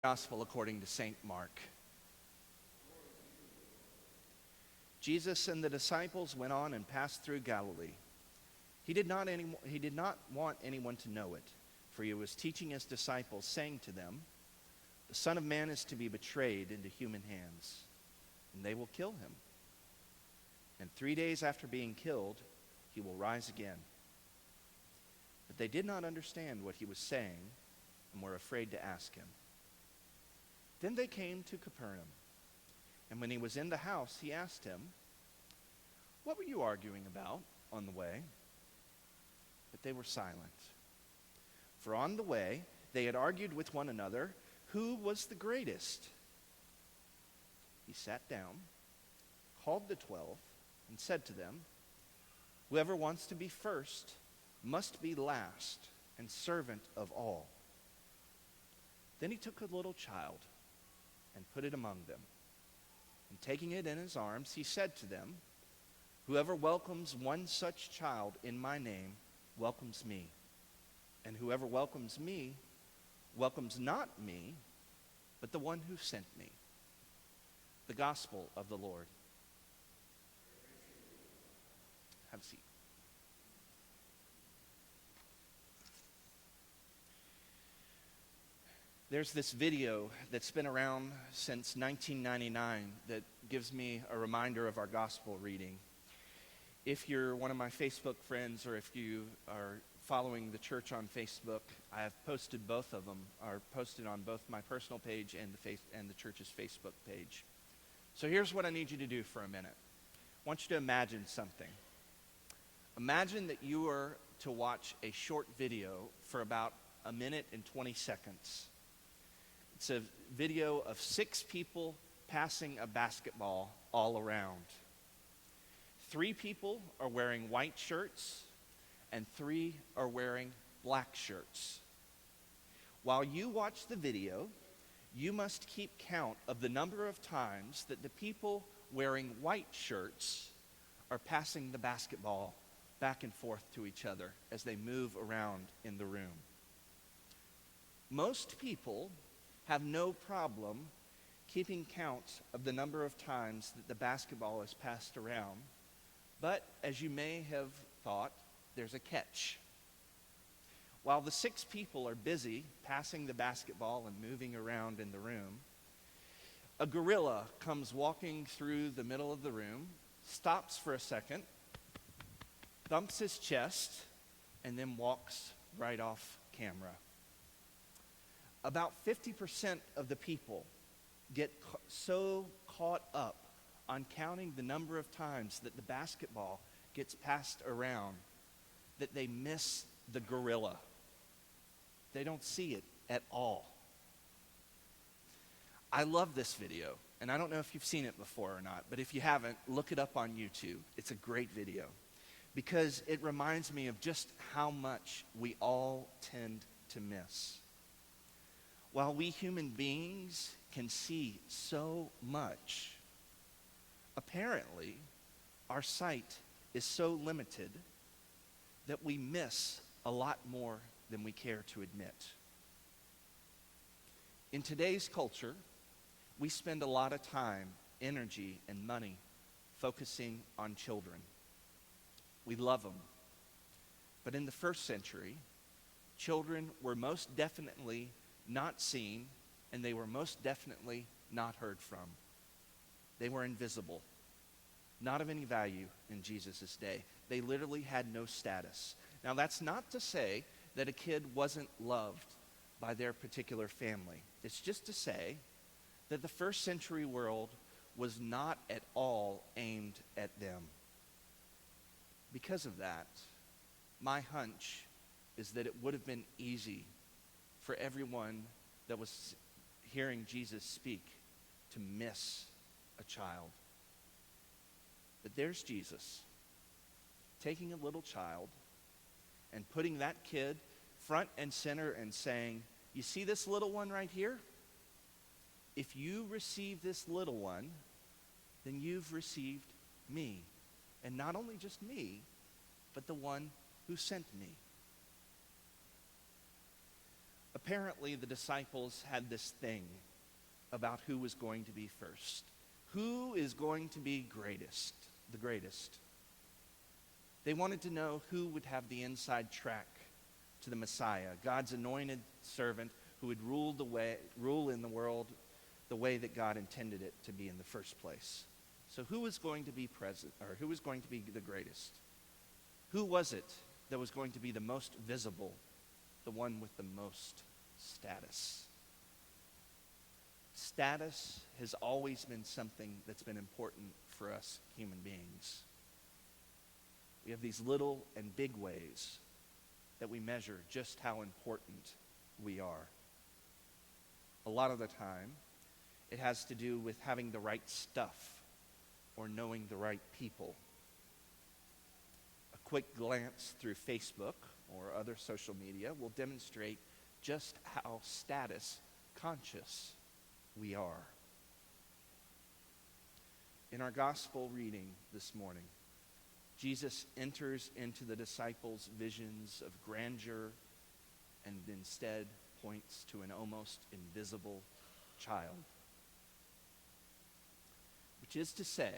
Gospel according to St. Mark. Jesus and the disciples went on and passed through Galilee. He did not want anyone to know it, for he was teaching his disciples, saying to them, "The Son of Man is to be betrayed into human hands, and they will kill him. And 3 days after being killed, he will rise again." But they did not understand what he was saying and were afraid to ask him. Then they came to Capernaum, and when he was in the house, he asked him, "What were you arguing about on the way?" But they were silent. For on the way, they had argued with one another, who was the greatest. He sat down, called the 12, and said to them, "Whoever wants to be first must be last and servant of all." Then he took a little child and put it among them. And taking it in his arms, he said to them, "Whoever welcomes one such child in my name welcomes me. And whoever welcomes me welcomes not me, but the one who sent me." The Gospel of the Lord. Have a seat. There's this video that's been around since 1999 that gives me a reminder of our gospel reading. If you're one of my Facebook friends or if you are following the church on Facebook, I have posted both of them, are posted on both my personal page and the church's Facebook page. So here's what I need you to do for a minute. I want you to imagine something. Imagine that you are to watch a short video for about a minute and 20 seconds. It's a video of 6 people passing a basketball all around. 3 people are wearing white shirts, and 3 are wearing black shirts. While you watch the video, you must keep count of the number of times that the people wearing white shirts are passing the basketball back and forth to each other as they move around in the room. Most people have no problem keeping count of the number of times that the basketball is passed around. But as you may have thought, there's a catch. While the 6 people are busy passing the basketball and moving around in the room, a gorilla comes walking through the middle of the room, stops for a second, thumps his chest, and then walks right off camera. About 50% of the people get so caught up on counting the number of times that the basketball gets passed around that they miss the gorilla. They don't see it at all. I love this video, and I don't know if you've seen it before or not, but if you haven't, look it up on YouTube. It's a great video because it reminds me of just how much we all tend to miss. While we human beings can see so much, apparently our sight is so limited that we miss a lot more than we care to admit. In today's culture, we spend a lot of time, energy, and money focusing on children. We love them. But in the first century, children were most definitely not seen, and they were most definitely not heard from. They were invisible, not of any value in Jesus' day. They literally had no status. Now, that's not to say that a kid wasn't loved by their particular family. It's just to say that the first century world was not at all aimed at them. Because of that, my hunch is that it would have been easy for everyone that was hearing Jesus speak to miss a child. But there's Jesus taking a little child and putting that kid front and center and saying, "You see this little one right here? If you receive this little one, then you've received me. And not only just me, but the one who sent me." Apparently, the disciples had this thing about who was going to be first. Who is going to be the greatest? They wanted to know who would have the inside track to the Messiah, God's anointed servant who would rule in the world the way that God intended it to be in the first place. So who was going to be who was going to be the greatest? Who was it that was going to be the most visible, the one with the most status? Status has always been something that's been important for us human beings. We have these little and big ways that we measure just how important we are. A lot of the time, it has to do with having the right stuff or knowing the right people. A quick glance through Facebook or other social media will demonstrate just how status conscious we are. In our gospel reading this morning, Jesus enters into the disciples' visions of grandeur and instead points to an almost invisible child. Which is to say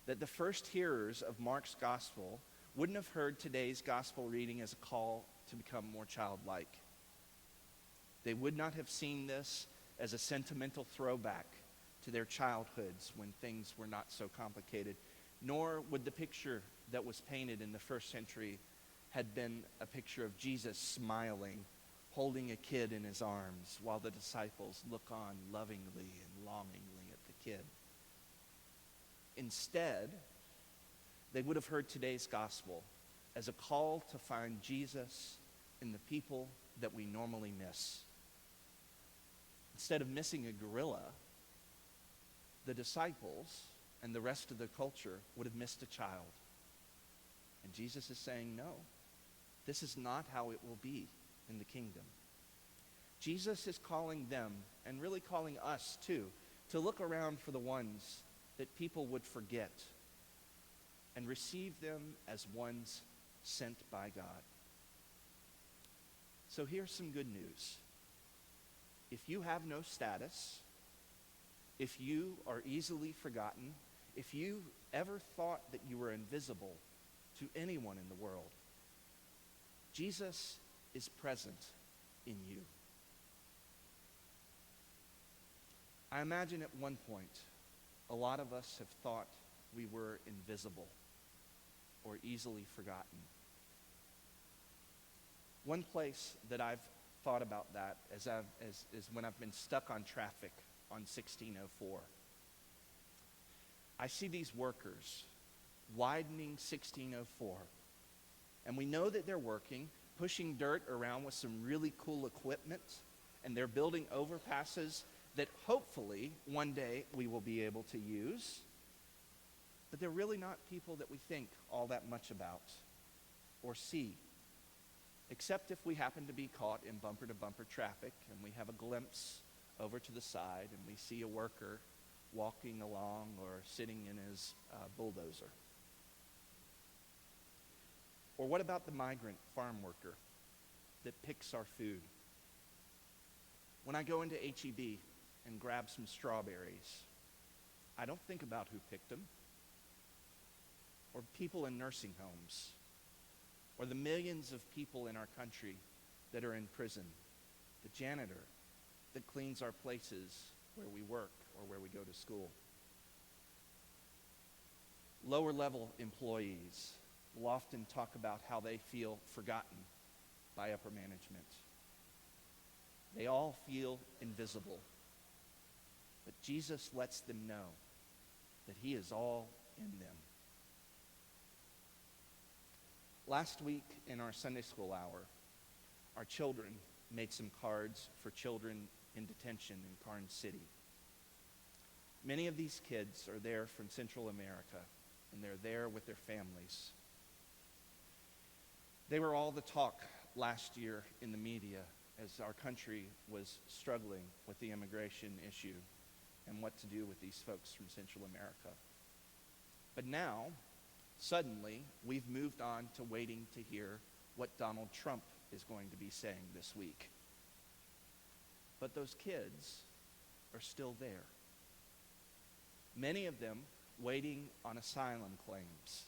that the first hearers of Mark's gospel wouldn't have heard today's gospel reading as a call to become more childlike. They would not have seen this as a sentimental throwback to their childhoods when things were not so complicated, nor would the picture that was painted in the first century had been a picture of Jesus smiling, holding a kid in his arms while the disciples look on lovingly and longingly at the kid. Instead, they would have heard today's gospel as a call to find Jesus in the people that we normally miss. Instead of missing a gorilla, the disciples and the rest of the culture would have missed a child. And Jesus is saying, no, this is not how it will be in the kingdom. Jesus is calling them, and really calling us too, to look around for the ones that people would forget and receive them as ones sent by God. So here's some good news. If you have no status, if you are easily forgotten, if you ever thought that you were invisible to anyone in the world, Jesus is present in you. I imagine at one point, a lot of us have thought we were invisible or easily forgotten. One place that I've thought about that is when I've been stuck on traffic on 1604. I see these workers widening 1604, and we know that they're working, pushing dirt around with some really cool equipment, and they're building overpasses that hopefully one day we will be able to use. But they're really not people that we think all that much about or see, except if we happen to be caught in bumper-to-bumper traffic and we have a glimpse over to the side and we see a worker walking along or sitting in his bulldozer. Or what about the migrant farm worker that picks our food? When I go into H-E-B and grab some strawberries, I don't think about who picked them. Or people in nursing homes. Or the millions of people in our country that are in prison. The janitor that cleans our places where we work or where we go to school. Lower level employees will often talk about how they feel forgotten by upper management. They all feel invisible. But Jesus lets them know that he is all in them. Last week in our Sunday school hour, our children made some cards for children in detention in Karnes City. Many of these kids are there from Central America, and they're there with their families. They were all the talk last year in the media as our country was struggling with the immigration issue and what to do with these folks from Central America. But now, suddenly, we've moved on to waiting to hear what Donald Trump is going to be saying this week. But those kids are still there. Many of them waiting on asylum claims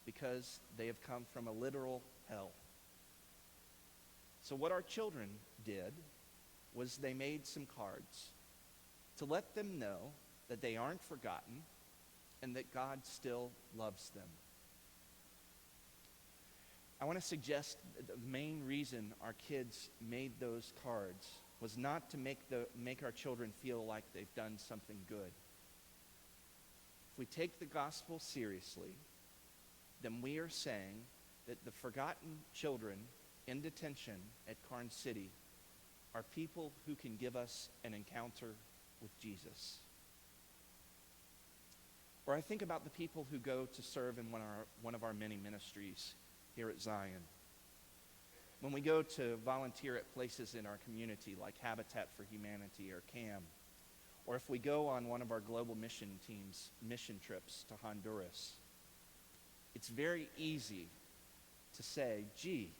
because they have come from a literal hell. So what our children did was they made some cards to let them know that they aren't forgotten and that God still loves them. I want to suggest that the main reason our kids made those cards was not to make our children feel like they've done something good. If we take the gospel seriously, then we are saying that the forgotten children in detention at Carn City are people who can give us an encounter with Jesus. Or I think about the people who go to serve in one of our many ministries here at Zion. When we go to volunteer at places in our community like Habitat for Humanity or CAM, or if we go on one of our global mission teams' mission trips to Honduras, it's very easy to say, gee,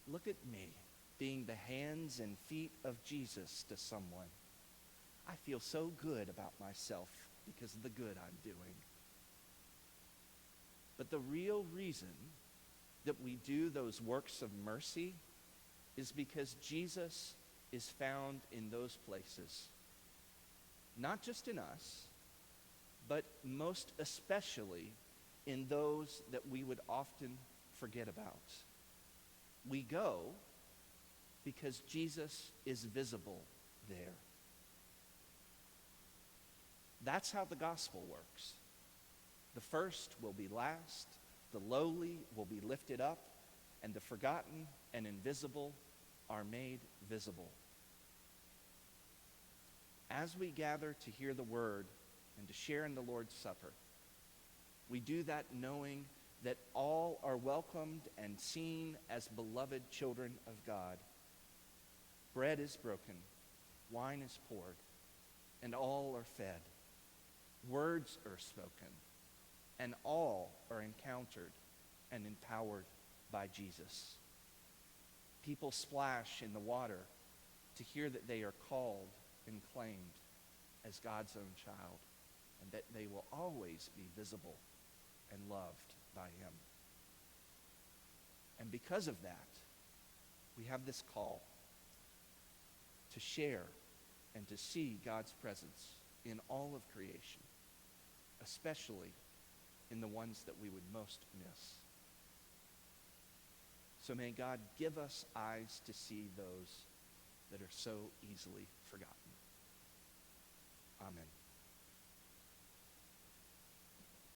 look at me being the hands and feet of Jesus to someone. I feel so good about myself because of the good I'm doing. But the real reason that we do those works of mercy is because Jesus is found in those places. Not just in us, but most especially in those that we would often forget about. We go because Jesus is visible there. That's how the gospel works. The first will be last, the lowly will be lifted up, and the forgotten and invisible are made visible. As we gather to hear the word and to share in the Lord's Supper, we do that knowing that all are welcomed and seen as beloved children of God. Bread is broken, wine is poured, and all are fed. Words are spoken, and all are encountered and empowered by Jesus. People splash in the water to hear that they are called and claimed as God's own child, and that they will always be visible and loved by him. And because of that, we have this call to share and to see God's presence in all of creation, especially in the ones that we would most miss. So may God give us eyes to see those that are so easily forgotten.